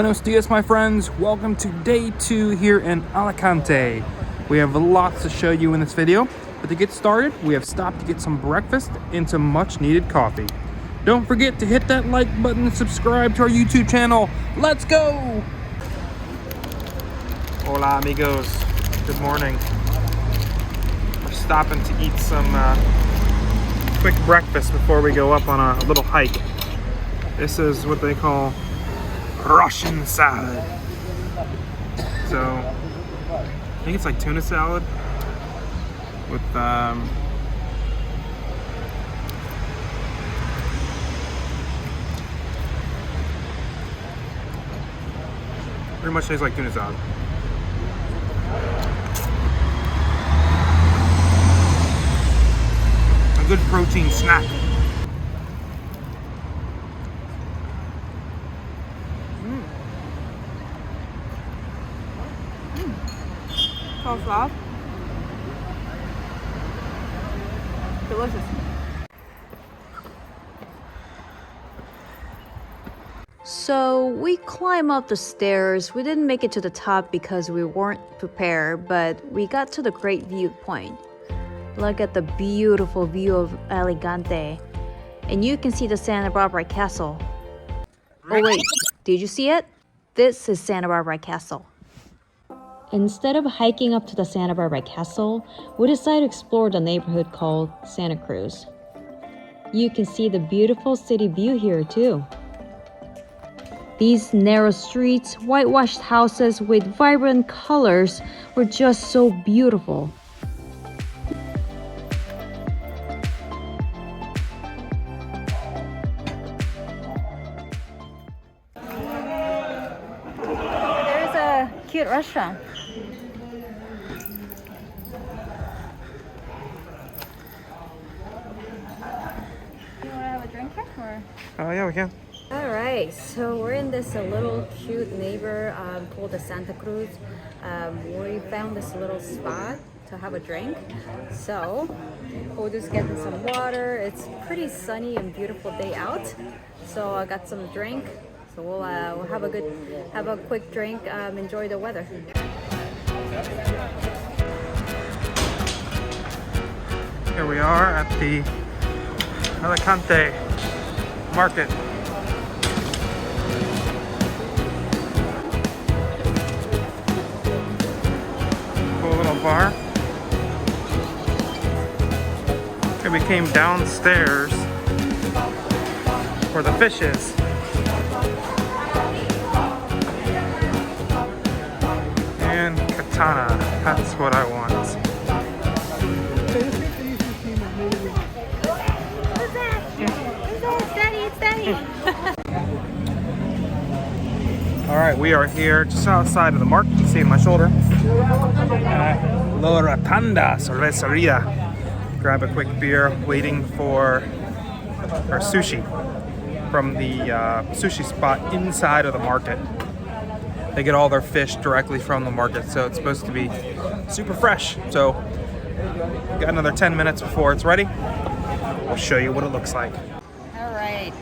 Buenos dias, my friends. Welcome to day 2 here in Alicante. We have lots to show you in this video, but to get started, we have stopped to get some breakfast and some much needed coffee. Don't forget to hit that like button and subscribe to our YouTube channel. Let's go! Hola amigos, good morning. We're stopping to eat some quick breakfast before we go up on a little hike. This is what they call Russian salad. So I think it's like tuna salad with pretty much tastes like tuna salad. A good protein snack. So soft. Delicious. So we climb up the stairs. We didn't make it to the top because we weren't prepared, but we got to the great viewpoint. Look at the beautiful view of Alicante. And you can see the Santa Barbara Castle. Oh wait, did you see it? This is Santa Barbara Castle. Instead of hiking up to the Santa Barbara Castle, we decided to explore the neighborhood called Santa Cruz. You can see the beautiful city view here too. These narrow streets, whitewashed houses with vibrant colors were just so beautiful. There's a cute restaurant. Oh yeah, we can. Alright, so we're in this little cute neighbor called the Santa Cruz. We found this little spot to have a drink. So we'll just get some water. It's pretty sunny and beautiful day out. So I got some drink. So we'll have a quick drink, enjoy the weather. Here we are at the Alicante Market. Cool little bar. And we came downstairs where the fish is. And katana, that's what I want. Alright, we are here just outside of the market. You can see it on my shoulder. La Rotunda Cerveceria. Grab a quick beer, waiting for our sushi from the sushi spot inside of the market. They get all their fish directly from the market, so it's supposed to be super fresh. So, got another 10 minutes before it's ready. I'll show you what it looks like. Alright.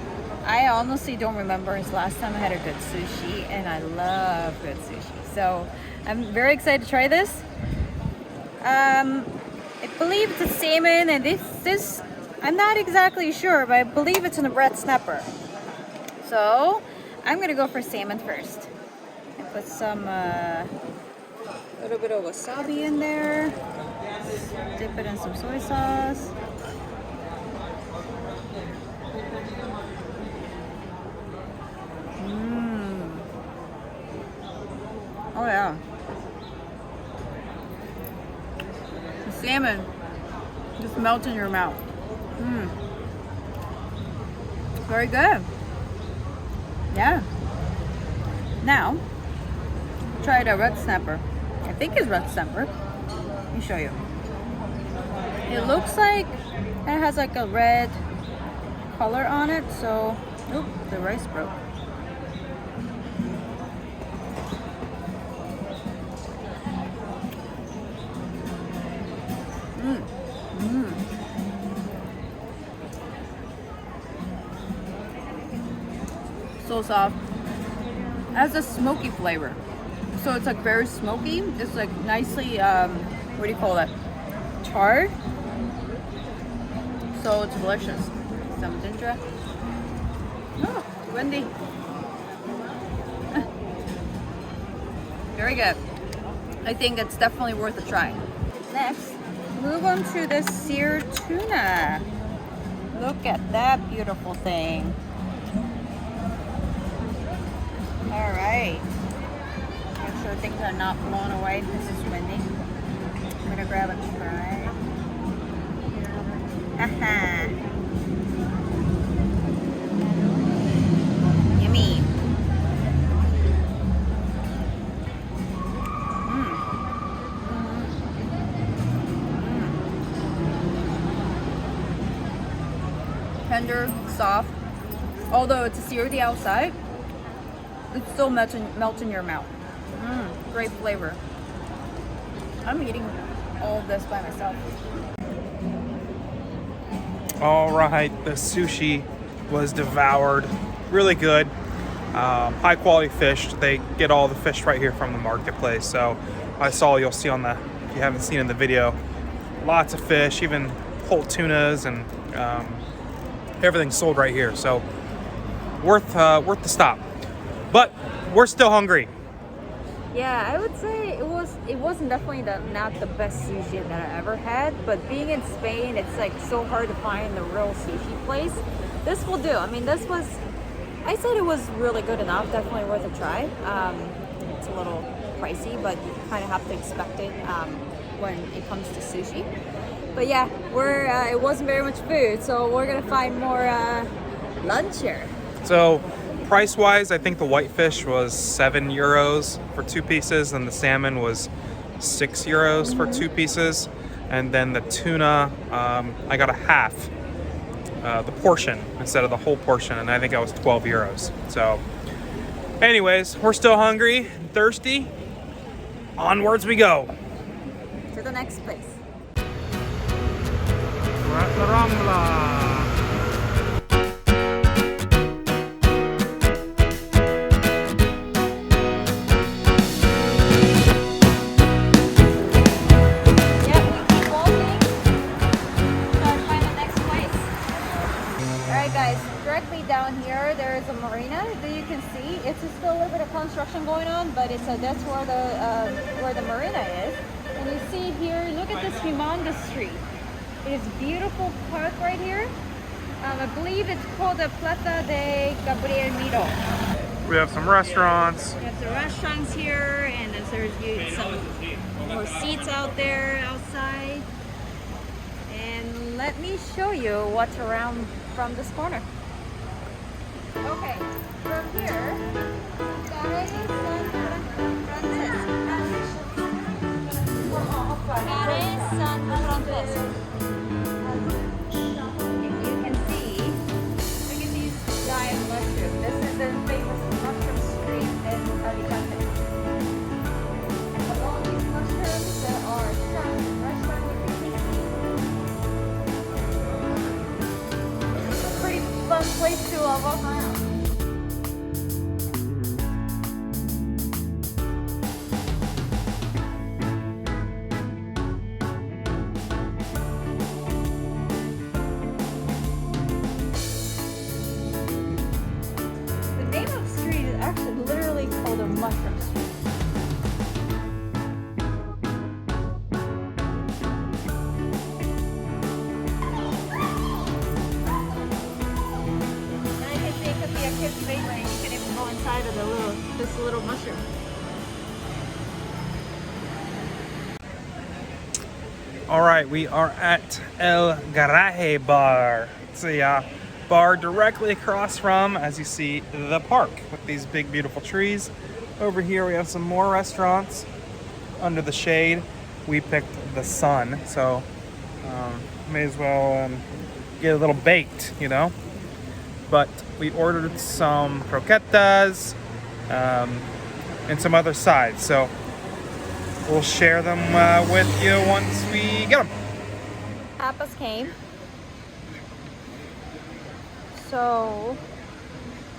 I honestly don't remember his last time I had a good sushi, and I love good sushi. So I'm very excited to try this. I believe it's a salmon, and this I'm not exactly sure, but I believe it's in a red snapper. So I'm gonna go for salmon first. And put some little bit of wasabi in there. Dip it in some soy sauce. Oh yeah. The salmon just melts in your mouth. Very good. Yeah. Now, try the red snapper. I think it's red snapper. Let me show you. It looks like it has like a red color on it, so oop, the rice broke. So soft. has a smoky flavor. So it's like very smoky. It's like nicely, what do you call that? Charred. So it's delicious. Some ginger. Oh, windy. Very good. I think it's definitely worth a try. Next, move on to the seared tuna. Look at that beautiful thing. All right. Make sure things are not blown away. This is windy. I'm gonna grab a try. Haha. Yummy. Tender, soft. Although it's seared the outside, it still melts in your mouth. Great flavor. I'm eating all of this by myself. All right, the sushi was devoured. Really good. High quality fish. They get all the fish right here from the marketplace. So you'll see on if you haven't seen in the video, lots of fish, even whole tunas and everything's sold right here. So worth the stop. But we're still hungry. Yeah, I would say it wasn't definitely not the best sushi that I ever had, but being in Spain, it's like so hard to find the real sushi place. This will do. I mean, I said it was really good enough, definitely worth a try. It's a little pricey, but you kind of have to expect it when it comes to sushi. But yeah, it wasn't very much food, so we're gonna find more lunch here. So price-wise, I think the whitefish was €7 for 2 pieces, and the salmon was €6 for 2 pieces, and then the tuna, I got a half, the portion instead of the whole portion, and I think I was €12. So, anyways, we're still hungry, and thirsty. Onwards we go to the next place. We're at the Rambla. Down here there is a marina that you can see. It's still a little bit of construction going on, but that's where the marina is. And you see here, look at this humongous street. It is beautiful park right here. I believe it's called the Plaza de Gabriel Miro. We have some restaurants. We have the restaurants here, and there's some more seats out there outside. And let me show you what's around from this corner. Okay, from here, Gare San Francisco. If you can see, look at these giant mushrooms. This is the famous mushroom street in Alicante. And all these mushrooms, there are shops and restaurants you can see. It's a pretty fun place to walk around. This little mushroom. All right, we are at El Garaje Bar. It's a bar directly across from, as you see, the park with these big, beautiful trees. Over here, we have some more restaurants under the shade. We picked the sun, so may as well get a little baked, you know. But we ordered some croquetas and some other sides, so we'll share them with you once we get them. Tapas came. So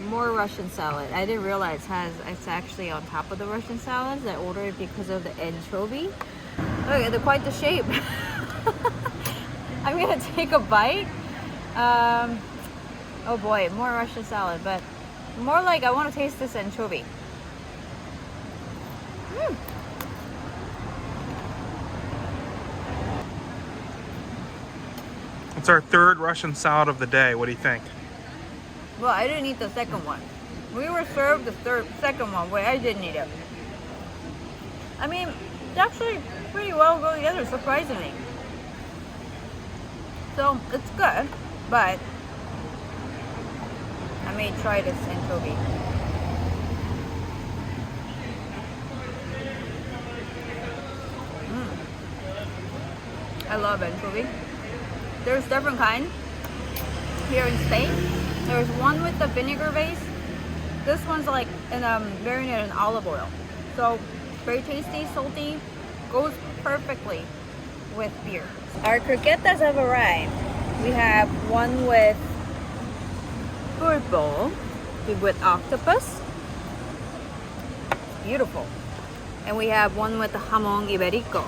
More Russian salad. I didn't realize it's actually on top of the Russian salads. I ordered it because of the anchovy. Look, they're quite the shape. I'm gonna take a bite. Oh boy, more Russian salad, but more like I want to taste this anchovy. It's our third Russian salad of the day. What do you think? Well, I didn't eat the second one. We were served the second one, but I didn't eat it. I mean, it's actually pretty well go together, surprisingly. So it's good, but I may try this anchovy. I love anchovy. There's different kinds here in Spain. There's one with the vinegar base. This one's like marinated in olive oil. So very tasty, salty, goes perfectly with beer. Our croquetas have arrived. We have one with pulpo, with octopus. Beautiful. And we have one with the jamón ibérico.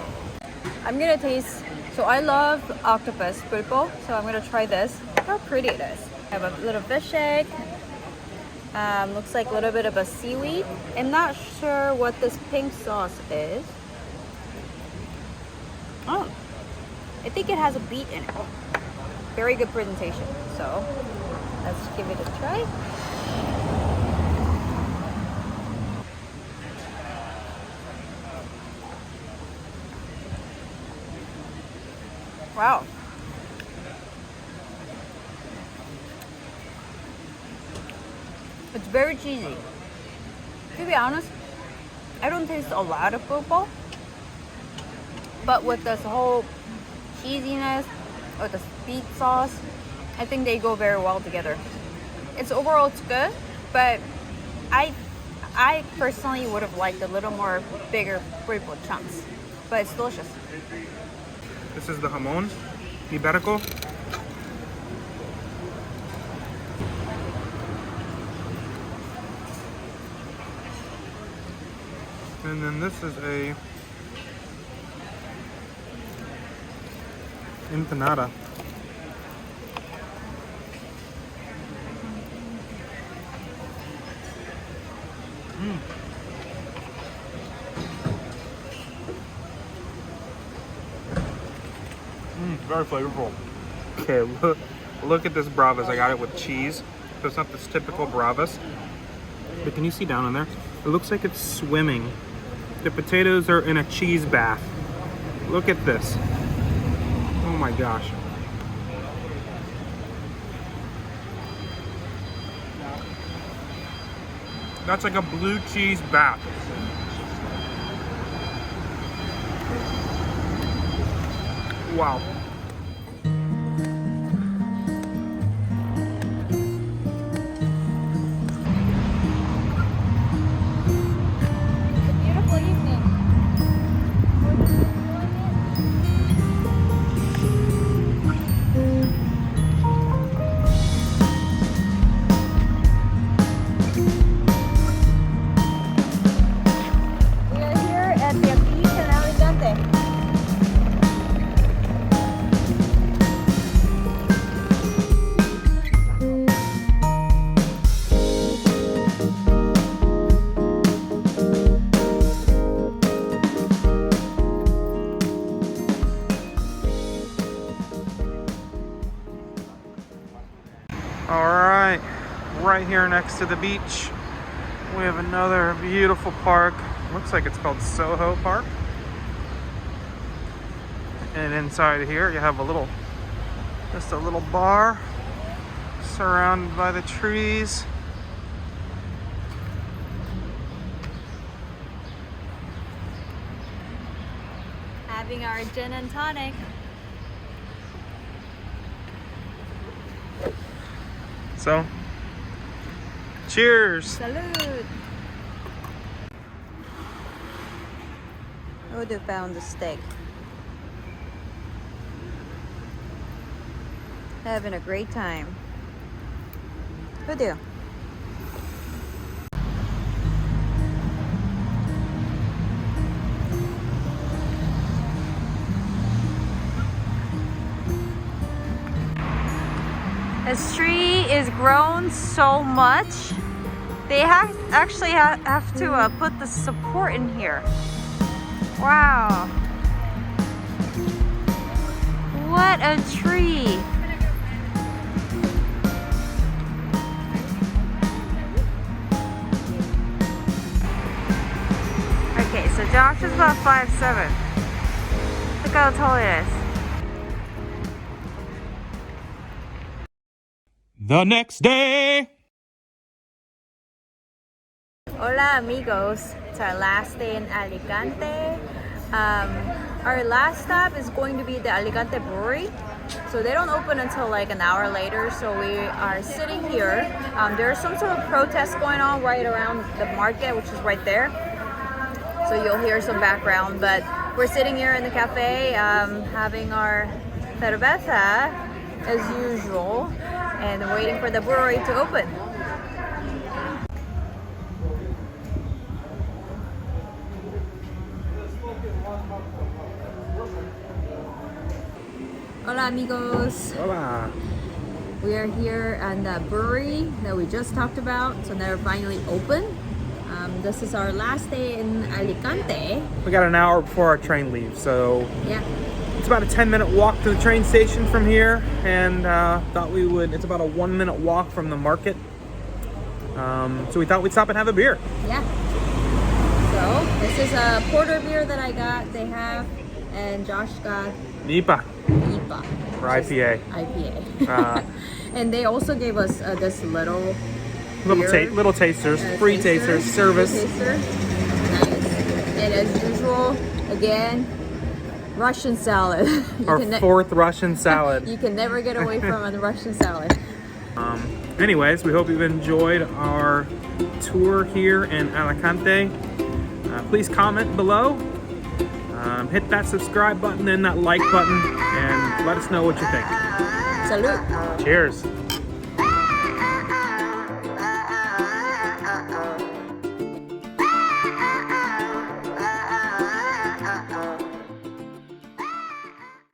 I'm gonna taste, so I love octopus pulpo, so I'm gonna try this. Look how pretty it is. I have a little fish egg. Looks like a little bit of a seaweed. I'm not sure what this pink sauce is. Oh, I think it has a beet in it. Very good presentation. So let's give it a try. Wow. It's very cheesy. To be honest, I don't taste a lot of pulpo, but with this whole cheesiness or the beet sauce, I think they go very well together. Overall it's good, but I personally would have liked a little more bigger pulpo chunks, but it's delicious. This is the jamón ibérico. And then this is a empanada. Very flavorful. Okay, look at this bravas. I got it with cheese. So it's not this typical bravas. But can you see down in there? It looks like it's swimming. The potatoes are in a cheese bath. Look at this. Oh my gosh. That's like a blue cheese bath. Wow. Beautiful evening. We are here at the beach in Alicante. All right here next to the beach, we have another beautiful park. Looks like it's called Soho Park. And inside here you have just a little bar surrounded by the trees. Having our gin and tonic. So, cheers. Salud. I would have found the steak. Having a great time. Who do? This tree is grown so much. They actually have to put the support in here. Wow. What a tree. Okay, so Josh is about 5'7". Look how tall it is. The next day. Hola amigos, it's our last day in Alicante. Our last stop is going to be the Alicante Brewery. So they don't open until like an hour later, so we are sitting here. There's some sort of protest going on right around the market, which is right there. So you'll hear some background, but we're sitting here in the cafe having our cerveza as usual and waiting for the brewery to open. Hola amigos. Hola. We are here at the brewery that we just talked about, so they're finally open. This is our last day in Alicante. We got an hour before our train leaves, so Yeah. it's about a 10-minute walk to the train station from here, and it's about a 1-minute walk from the market. So we thought we'd stop and have a beer. Yeah. So this is a porter beer that I got. They have, and Josh got Nipa. IPA. Or IPA. IPA. And they also gave us this little Little tasters, free tasters, service. Taster. Nice. And as usual, again, Russian salad. Our fourth Russian salad. You can never get away from a Russian salad. Anyways, we hope you've enjoyed our tour here in Alicante. Please comment below. Hit that subscribe button and that like button and let us know what you think. Salud. Cheers.